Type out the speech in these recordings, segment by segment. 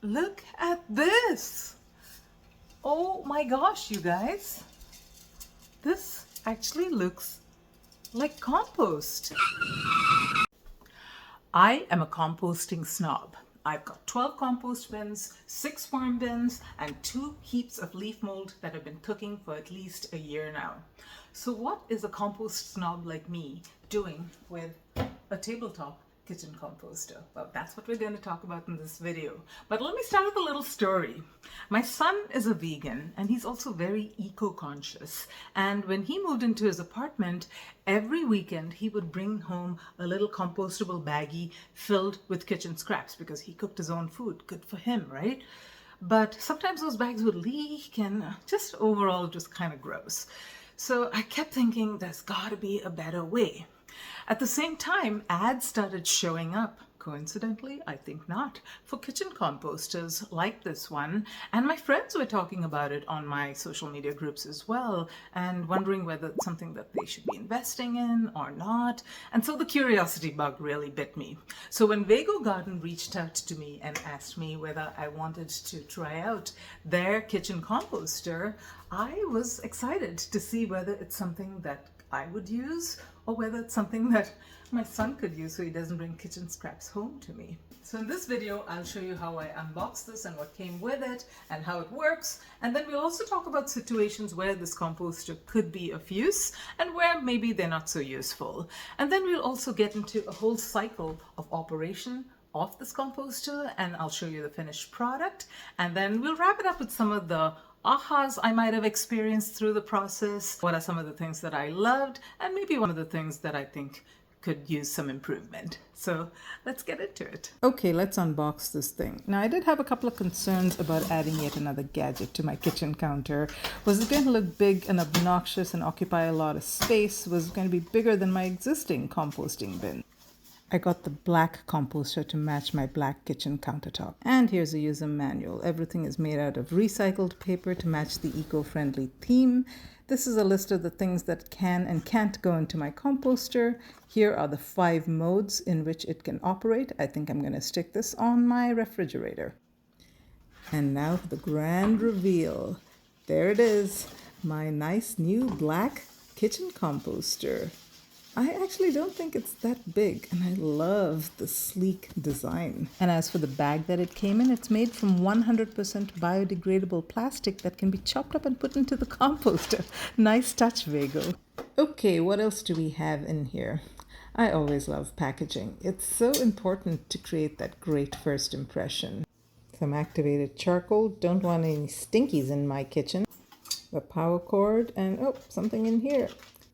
Look at this. Oh my gosh, you guys. This actually looks like compost. I am a composting snob. I've got 12 compost bins, 6 worm bins, and 2 heaps of leaf mold that have been cooking for at least a year now. So what is a compost snob like me doing with a tabletop kitchen composter? Well, that's what we're going to talk about in this video. But let me start with a little story. My son is a vegan and he's also very eco-conscious. And when he moved into his apartment, every weekend he would bring home a little compostable baggie filled with kitchen scraps because he cooked his own food. Good for him, right? But sometimes those bags would leak and just overall it was kind of gross. So I kept thinking there's got to be a better way. At the same time, ads started showing up. Coincidentally, I think not, for kitchen composters like this one. And my friends were talking about it on my social media groups as well and wondering whether it's something that they should be investing in or not. And so the curiosity bug really bit me. So when Vego Garden reached out to me and asked me whether I wanted to try out their kitchen composter, I was excited to see whether it's something that I would use or whether it's something that my son could use so he doesn't bring kitchen scraps home to me. So in this video, I'll show you how I unboxed this and what came with it and how it works. And then we'll also talk about situations where this composter could be of use and where maybe they're not so useful. And then we'll also get into a whole cycle of operation of this composter and I'll show you the finished product. And then we'll wrap it up with some of the ahas I might have experienced through the process. What are some of the things that I loved and maybe one of the things that I think could use some improvement. So let's get into it. Okay, let's unbox this thing. Now I did have a couple of concerns about adding yet another gadget to my kitchen counter. Was it going to look big and obnoxious and occupy a lot of space? Was it going to be bigger than my existing composting bin? I got the black composter to match my black kitchen countertop. And here's a user manual. Everything is made out of recycled paper to match the eco-friendly theme. This is a list of the things that can and can't go into my composter. Here are the 5 modes in which it can operate. I think I'm going to stick this on my refrigerator. And now for the grand reveal. There it is, my nice new black kitchen composter. I actually don't think it's that big and I love the sleek design. And as for the bag that it came in, it's made from 100% biodegradable plastic that can be chopped up and put into the composter. Nice touch, Vego. Okay, what else do we have in here? I always love packaging. It's so important to create that great first impression. Some activated charcoal, don't want any stinkies in my kitchen. The power cord and oh, something in here.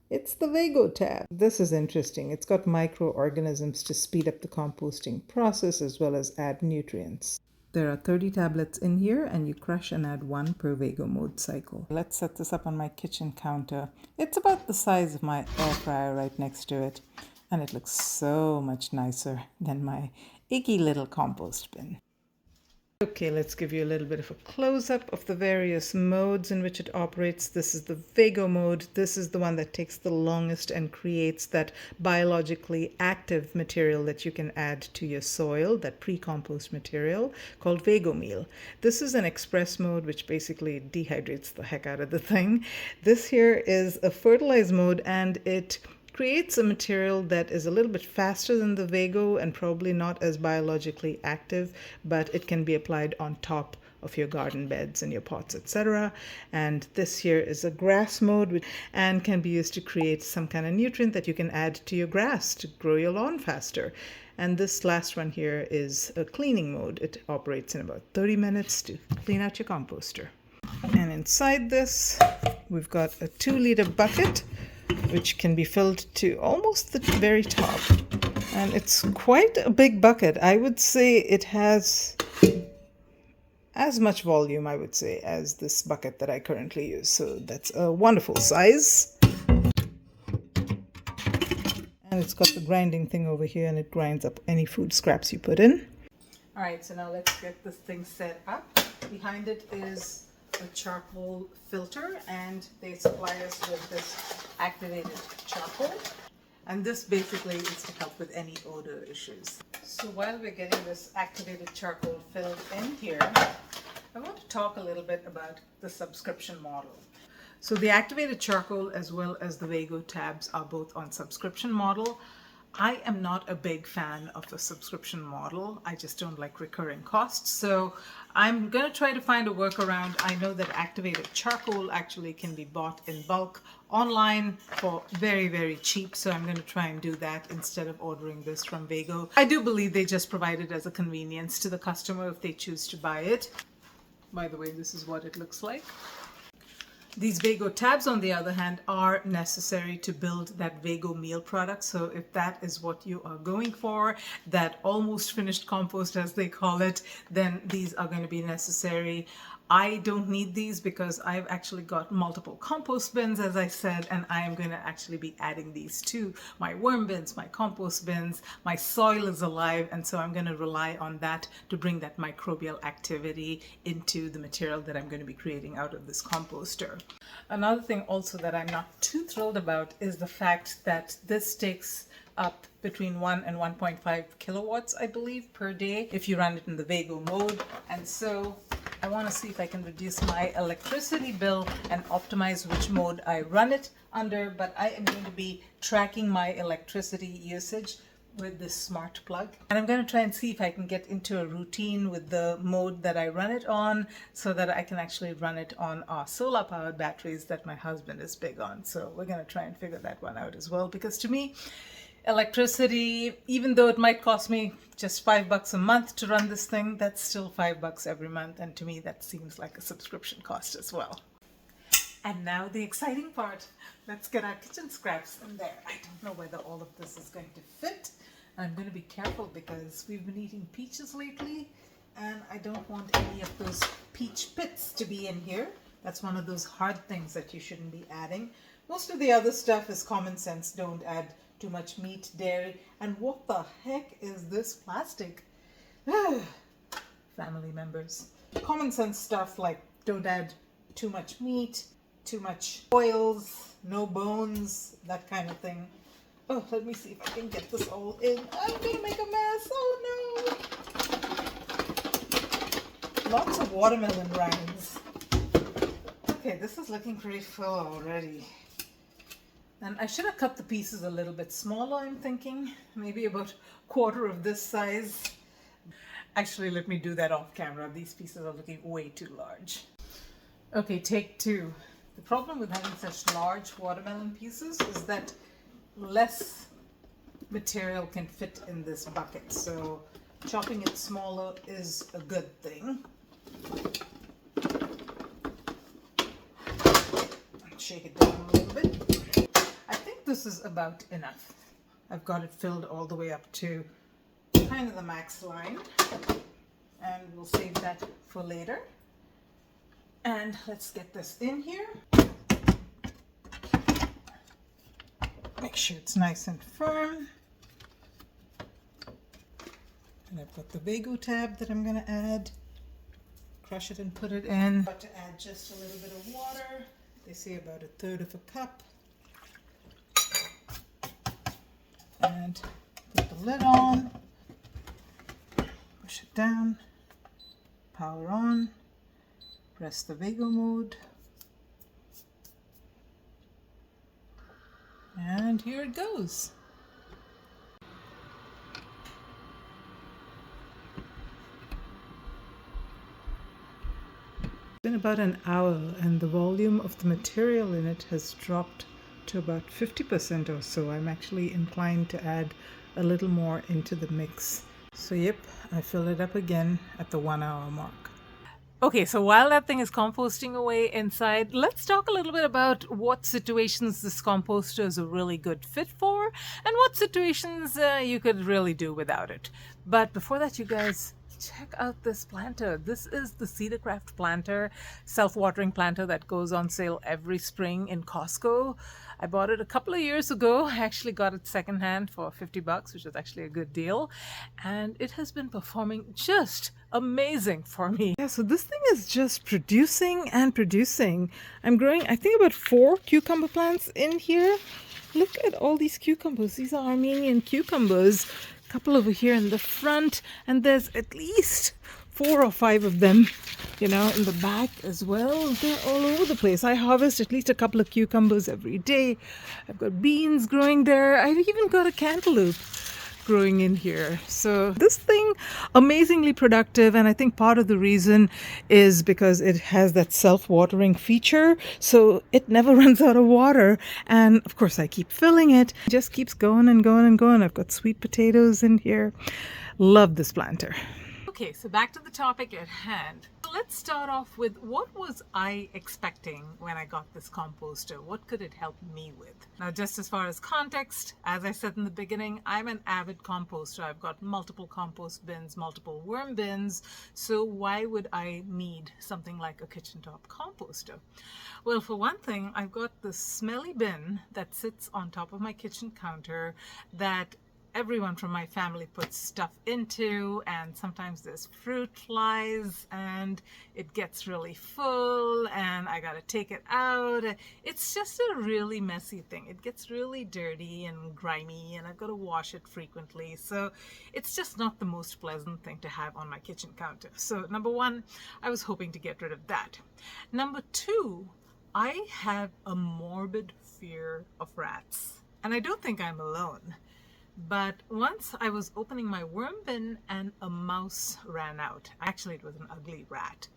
It's the Vego tab. This is interesting. It's got microorganisms to speed up the composting process as well as add nutrients. There are 30 tablets in here and you crush and add 1 per Vego mode cycle. Let's set this up on my kitchen counter. It's about the size of my air fryer right next to it. And it looks so much nicer than my icky little compost bin. Okay, let's give you a little bit of a close-up of the various modes in which it operates. This is the Vego mode. This is the one that takes the longest and creates that biologically active material that you can add to your soil, that pre-compost material called Vego Meal. This is an express mode, which basically dehydrates the heck out of the thing. This here is a fertilize mode, and it creates a material that is a little bit faster than the Vego and probably not as biologically active, but it can be applied on top of your garden beds and your pots, etc. And this here is a grass mode and can be used to create some kind of nutrient that you can add to your grass to grow your lawn faster. And this last one here is a cleaning mode. It operates in about 30 minutes to clean out your composter. And inside this, we've got a 2-liter bucket which can be filled to almost the very top. And it's quite a big bucket. I would say it has as much volume, I would say, as this bucket that I currently use. So that's a wonderful size. And it's got the grinding thing over here and it grinds up any food scraps you put in. All right, so now let's get this thing set up. Behind it is a charcoal filter and they supply us with this activated charcoal, and this basically is to help with any odor issues. So while we're getting this activated charcoal filled in here, I want to talk a little bit about the subscription model. So the activated charcoal as well as the Vego tabs are both on subscription model. I am not a big fan of the subscription model. I just don't like recurring costs. So I'm going to try to find a workaround. I know that activated charcoal actually can be bought in bulk online for very, very cheap. So I'm going to try and do that instead of ordering this from Vego. I do believe they just provide it as a convenience to the customer if they choose to buy it. By the way, this is what it looks like. These Vego tabs, on the other hand, are necessary to build that Vego Meal product. So if that is what you are going for, that almost finished compost as they call it, then these are going to be necessary. I don't need these because I've actually got multiple compost bins, as I said, and I am going to actually be adding these to my worm bins, my compost bins. My soil is alive, and so I'm going to rely on that to bring that microbial activity into the material that I'm going to be creating out of this composter. Another thing also that I'm not too thrilled about is the fact that this takes up between 1 and 1.5 kilowatts, I believe, per day if you run it in the Vego mode. And so I want to see if I can reduce my electricity bill and optimize which mode I run it under, but I am going to be tracking my electricity usage with this smart plug. And I'm going to try and see if I can get into a routine with the mode that I run it on so that I can actually run it on our solar powered batteries that my husband is big on. So we're going to try and figure that one out as well, because to me, electricity, even though it might cost me just $5 a month to run this thing, that's still $5 every month, and to me that seems like a subscription cost as well. And now the exciting part. Let's get our kitchen scraps in there. I don't know whether all of this is going to fit. I'm going to be careful because we've been eating peaches lately, and I don't want any of those peach pits to be in here. That's one of those hard things that you shouldn't be adding. Most of the other stuff is common sense. Don't add too much meat, dairy, and what the heck is this plastic? Family members. Common sense stuff like don't add too much meat, too much oils, no bones, that kind of thing. Oh, let me see if I can get this all in. I'm gonna make a mess. Oh no! Lots of watermelon rinds. Okay, this is looking pretty full already. And I should have cut the pieces a little bit smaller, I'm thinking. Maybe about a quarter of this size. Actually, let me do that off camera. These pieces are looking way too large. Okay, take two. The problem with having such large watermelon pieces is that less material can fit in this bucket. So chopping it smaller is a good thing. Shake it down a little bit. This is about enough. I've got it filled all the way up to kind of the max line, and we'll save that for later. And let's get this in here. Make sure it's nice and firm. And I've got the Vego tab that I'm going to add. Crush it and put it in. About to add just a little bit of water. They say about 1/3 of a cup. And put the lid on, push it down, power on, press the Vego mode, and here it goes. It's been about an hour, and the volume of the material in it has dropped to about 50% or so. I'm actually inclined to add a little more into the mix. So yep, I fill it up again at the 1 hour mark. Okay, so while that thing is composting away inside, let's talk a little bit about what situations this composter is a really good fit for and what situations you could really do without it. But before that, you guys, check out this planter. This is the Cedarcraft planter, self-watering planter that goes on sale every spring in Costco. I bought it a couple of years ago. I actually got it secondhand for $50, which is actually a good deal. And it has been performing just amazing for me. Yeah, so this thing is just producing and producing. I'm growing, I think, about 4 cucumber plants in here. Look at all these cucumbers. These are Armenian cucumbers. couple over here in the front, and there's at least 4 or 5 of them, in the back as well. They're all over the place. I harvest at least a couple of cucumbers every day. I've got beans growing there. I've even got a cantaloupe growing in here. So this thing, amazingly productive, and I think part of the reason is because it has that self-watering feature, so it never runs out of water. And of course I keep filling it. It just keeps going and going and going. I've got sweet potatoes in here. Love this planter. Okay, so back to the topic at hand. Let's start off with, what was I expecting when I got this composter? What could it help me with? Now, just as far as context, as I said in the beginning, I'm an avid composter. I've got multiple compost bins, multiple worm bins. So why would I need something like a kitchen top composter? Well, for one thing, I've got this smelly bin that sits on top of my kitchen counter that everyone from my family puts stuff into, and sometimes there's fruit flies and it gets really full and I gotta take it out. It's just a really messy thing. It gets really dirty and grimy and I've got to wash it frequently. So it's just not the most pleasant thing to have on my kitchen counter. So number one, I was hoping to get rid of that. Number two, I have a morbid fear of rats, and I don't think I'm alone. But once I was opening my worm bin and a mouse ran out. Actually, it was an ugly rat.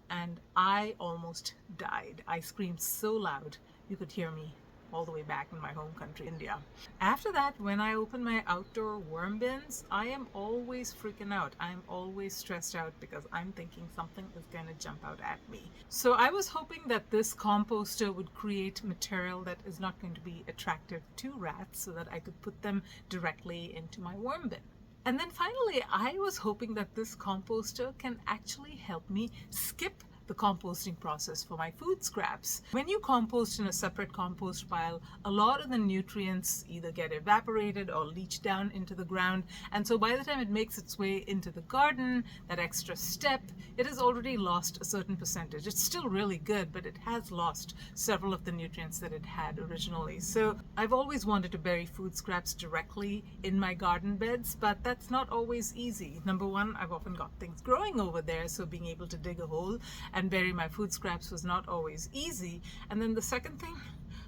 And I almost died. I screamed so loud you could hear me all the way back in my home country, India. After that, when I open my outdoor worm bins, I am always freaking out. I'm always stressed out because I'm thinking something is going to jump out at me. So I was hoping that this composter would create material that is not going to be attractive to rats so that I could put them directly into my worm bin. And then finally, I was hoping that this composter can actually help me skip the composting process for my food scraps. When you compost in a separate compost pile, a lot of the nutrients either get evaporated or leach down into the ground, and so by the time it makes its way into the garden, that extra step, it has already lost a certain percentage. It's still really good, but it has lost several of the nutrients that it had originally. So I've always wanted to bury food scraps directly in my garden beds, but that's not always easy. Number one, I've often got things growing over there, so being able to dig a hole and bury my food scraps was not always easy. And then the second thing,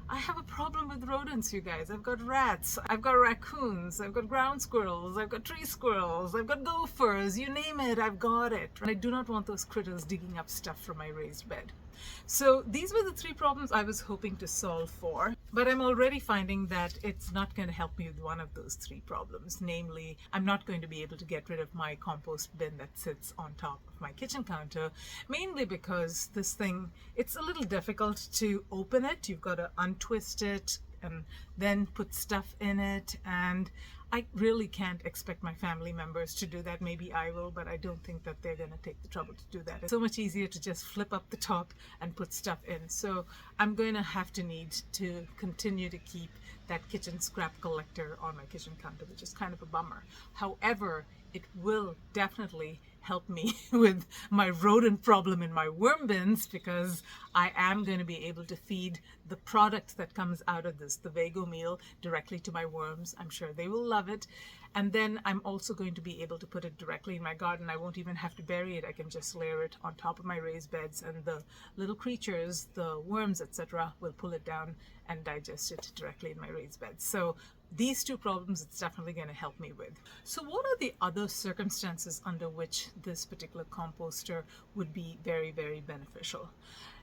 I have a problem with rodents, you guys. I've got rats, I've got raccoons, I've got ground squirrels, I've got tree squirrels, I've got gophers, you name it, I've got it. And I do not want those critters digging up stuff from my raised bed. So these were the 3 problems I was hoping to solve for, but I'm already finding that it's not going to help me with one of those 3 problems. Namely, I'm not going to be able to get rid of my compost bin that sits on top of my kitchen counter, mainly because this thing, it's a little difficult to open it. You've got to untwist it and then put stuff in it, and I really can't expect my family members to do that. Maybe I will, but I don't think that they're going to take the trouble to do that. It's so much easier to just flip up the top and put stuff in. So I'm going to have to need to continue to keep that kitchen scrap collector on my kitchen counter, which is kind of a bummer. However, it will definitely help me with my rodent problem in my worm bins, because I am going to be able to feed the product that comes out of this, the Vego Meal, directly to my worms. I'm sure they will love it. And then I'm also going to be able to put it directly in my garden. I won't even have to bury it. I can just layer it on top of my raised beds, and the little creatures, the worms, etc., will pull it down and digest it directly in my raised beds. So these 2 problems it's definitely going to help me with. So what are the other circumstances under which this particular composter would be very, very beneficial?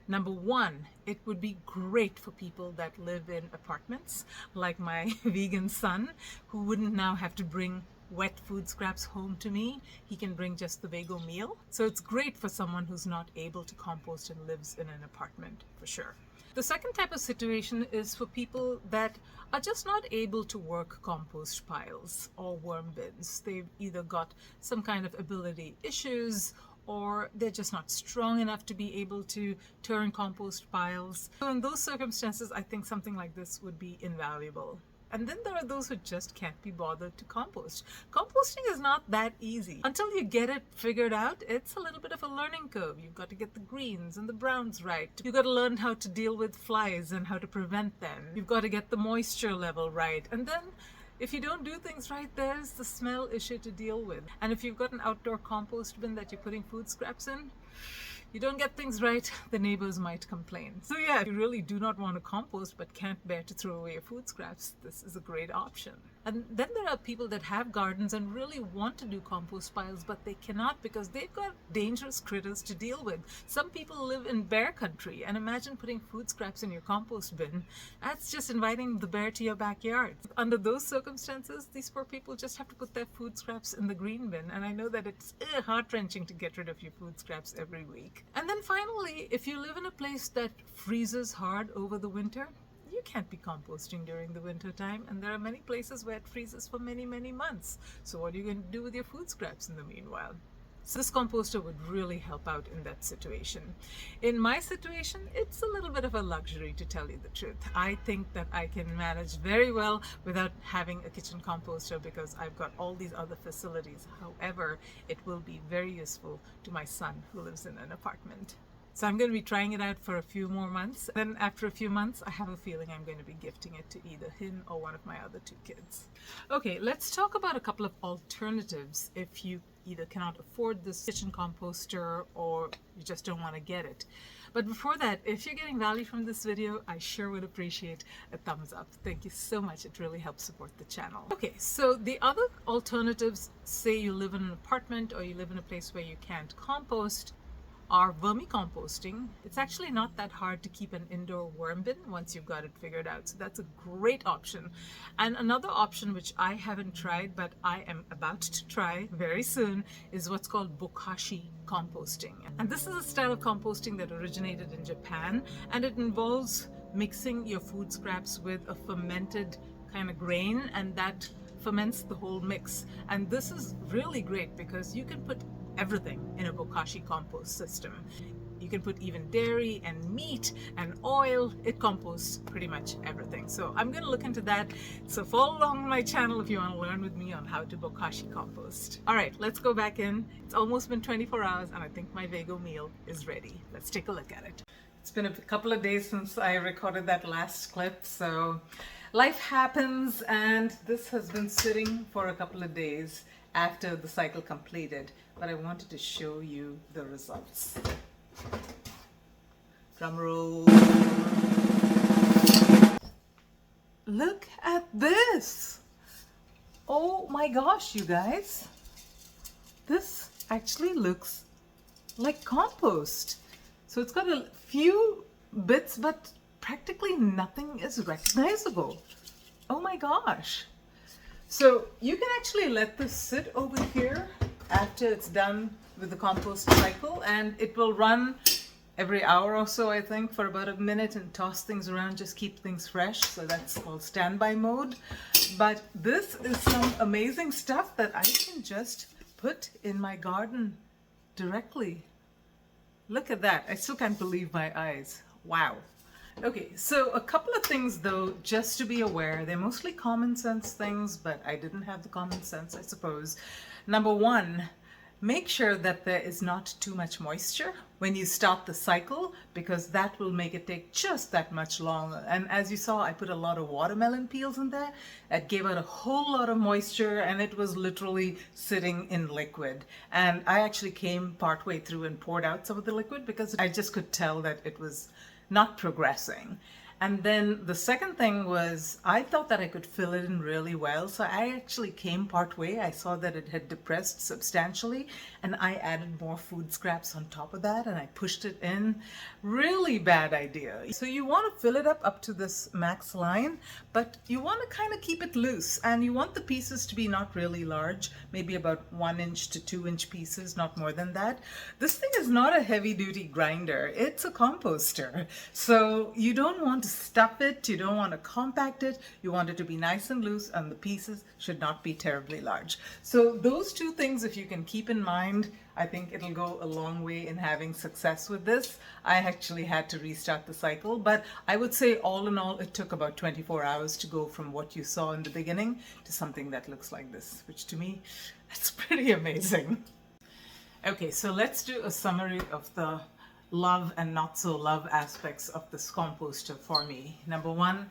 Number one, it would be great for people that live in apartments, like my vegan son, who wouldn't now have to bring wet food scraps home to me. He can bring just the Vego Meal. So it's great for someone who's not able to compost and lives in an apartment, for sure. The second type of situation is for people that are just not able to work compost piles or worm bins. They've either got some kind of ability issues, or they're just not strong enough to be able to turn compost piles. So in those circumstances, I think something like this would be invaluable. And then there are those who just can't be bothered to compost. Composting is not that easy. Until you get it figured out, it's a little bit of a learning curve. You've got to get the greens and the browns right. You've got to learn how to deal with flies and how to prevent them. You've got to get the moisture level right. And then If you don't do things right, there's the smell issue to deal with. And if you've got an outdoor compost bin that you're putting food scraps in, you don't get things right, the neighbors might complain. So yeah, if you really do not want to compost but can't bear to throw away your food scraps, this is a great option. And then there are people that have gardens and really want to do compost piles, but they cannot because they've got dangerous critters to deal with. Some people live in bear country, and imagine putting food scraps in your compost bin. That's just inviting the bear to your backyard. Under those circumstances, these poor people just have to put their food scraps in the green bin, and I know that it's heart-wrenching to get rid of your food scraps every week. And then finally, if you live in a place that freezes hard over the winter, you can't be composting during the winter time, and there are many places where it freezes for many months. So what are you going to do with your food scraps in the meanwhile? So this composter would really help out in that situation. In my situation, it's a little bit of a luxury, to tell you the truth. I think that I can manage very well without having a kitchen composter because I've got all these other facilities. However, it will be very useful to my son who lives in an apartment. So I'm going to be trying it out for a few more months. Then after a few months, I have a feeling I'm going to be gifting it to either him or one of my other two kids. Okay, let's talk about a couple of alternatives if you either cannot afford this kitchen composter or you just don't want to get it. But before that, if you're getting value from this video, I sure would appreciate a thumbs up. Thank you so much. It really helps support the channel. Okay, so the other alternatives, say you live in an apartment or you live in a place where you can't compost, are vermicomposting. It's actually not that hard to keep an indoor worm bin once you've got it figured out. So that's a great option. And another option which I haven't tried but I am about to try very soon is what's called bokashi composting. And this is a style of composting that originated in Japan, and it involves mixing your food scraps with a fermented kind of grain, and that ferments the whole mix. And this is really great because you can put everything in a bokashi compost system. You can put even dairy and meat and oil. It composts pretty much everything. So I'm going to look into that. So follow along on my channel if you want to learn with me on how to bokashi compost. All right, let's go back in. It's almost been 24 hours and I think my Vego meal is ready. Let's take a look at it. It's been a couple of days since I recorded that last clip, so life happens, and this has been sitting for a couple of days after the cycle completed, but I wanted to show you the results. Drum roll. Look at this. Oh my gosh, you guys. This actually looks like compost. So it's got a few bits, but practically nothing is recognizable. Oh my gosh. So you can actually let this sit over here after it's done with the compost cycle, and it will run every hour or so, I think, for about a minute and toss things around, just keep things fresh. So that's called standby mode. But this is some amazing stuff that I can just put in my garden directly. Look at that. I still can't believe my eyes. Wow. Okay, so a couple of things though, just to be aware. They're mostly common sense things, but I didn't have the common sense, I suppose. Number one, make sure that there is not too much moisture when you start the cycle, because that will make it take just that much longer. And as you saw, I put a lot of watermelon peels in there. That gave out a whole lot of moisture, and it was literally sitting in liquid. And I actually came partway through and poured out some of the liquid because I just could tell that it was not progressing. And then the second thing was, I thought that I could fill it in really well. So I actually came part way. I saw that it had depressed substantially, and I added more food scraps on top of that, and I pushed it in. Really bad idea. So you want to fill it up to this max line, but you want to kind of keep it loose, and you want the pieces to be not really large, maybe about 1 inch to 2 inch pieces, not more than that. This thing is not a heavy duty grinder. It's a composter. So you don't want to stuff it, you don't want to compact it, you want it to be nice and loose, and the pieces should not be terribly large. So those two things, if you can keep in mind, I think it'll go a long way in having success with this. I actually had to restart the cycle, but I would say all in all, it took about 24 hours to go from what you saw in the beginning to something that looks like this, which to me, that's pretty amazing. Okay, so let's do a summary of the love and not so love aspects of this composter for me. Number one,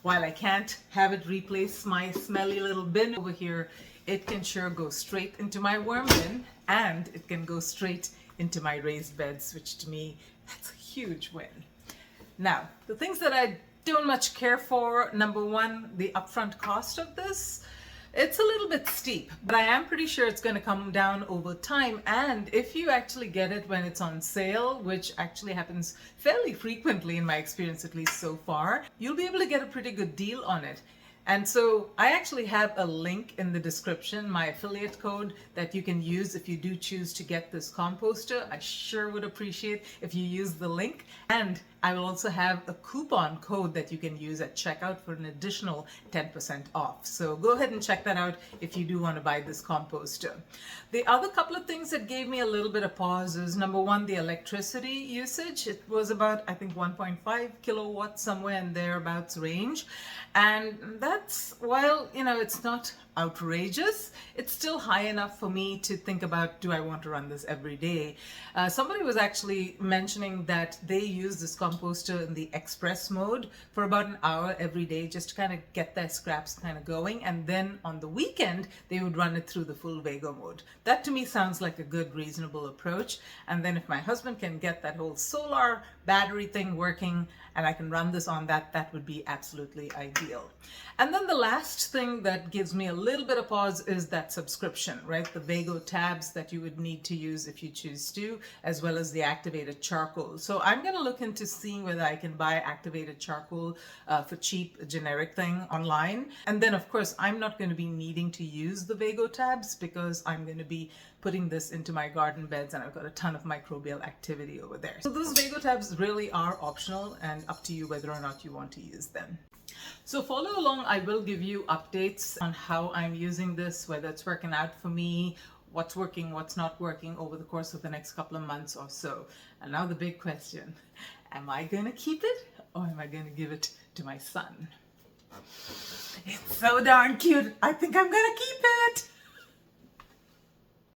while I can't have it replace my smelly little bin over here, it can sure go straight into my worm bin, and it can go straight into my raised beds, which to me, that's a huge win. Now, the things that I don't much care for, number one, the upfront cost of this. It's a little bit steep, but I am pretty sure it's going to come down over time. And if you actually get it when it's on sale, which actually happens fairly frequently in my experience, at least so far, you'll be able to get a pretty good deal on it. And so I actually have a link in the description, my affiliate code that you can use if you do choose to get this composter. I sure would appreciate if you use the link. And I will also have a coupon code that you can use at checkout for an additional 10% off. So go ahead and check that out if you do want to buy this composter. The other couple of things that gave me a little bit of pause is, number one, the electricity usage. It was about, I think, 1.5 kilowatts, somewhere in thereabouts range. And that's, while, you know, it's not outrageous, it's still high enough for me to think about, do I want to run this every day? Somebody was actually mentioning that they use this composter in the express mode for about an hour every day, just to kind of get their scraps kind of going, and then on the weekend they would run it through the full Vego mode. That to me sounds like a good, reasonable approach. And then if my husband can get that whole solar battery thing working and I can run this on that, that would be absolutely ideal. And then the last thing that gives me a little bit of pause is that subscription, right? The Vego tabs that you would need to use if you choose to, as well as the activated charcoal. So I'm going to look into seeing whether I can buy activated charcoal for cheap, a generic thing online. And then of course, I'm not going to be needing to use the Vego tabs because I'm going to be putting this into my garden beds, and I've got a ton of microbial activity over there. So those Vego tabs really are optional and up to you whether or not you want to use them. So follow along. I will give you updates on how I'm using this, whether it's working out for me, what's working, what's not working over the course of the next couple of months or so. And now the big question, am I going to keep it or am I going to give it to my son? It's so darn cute. I think I'm going to keep it.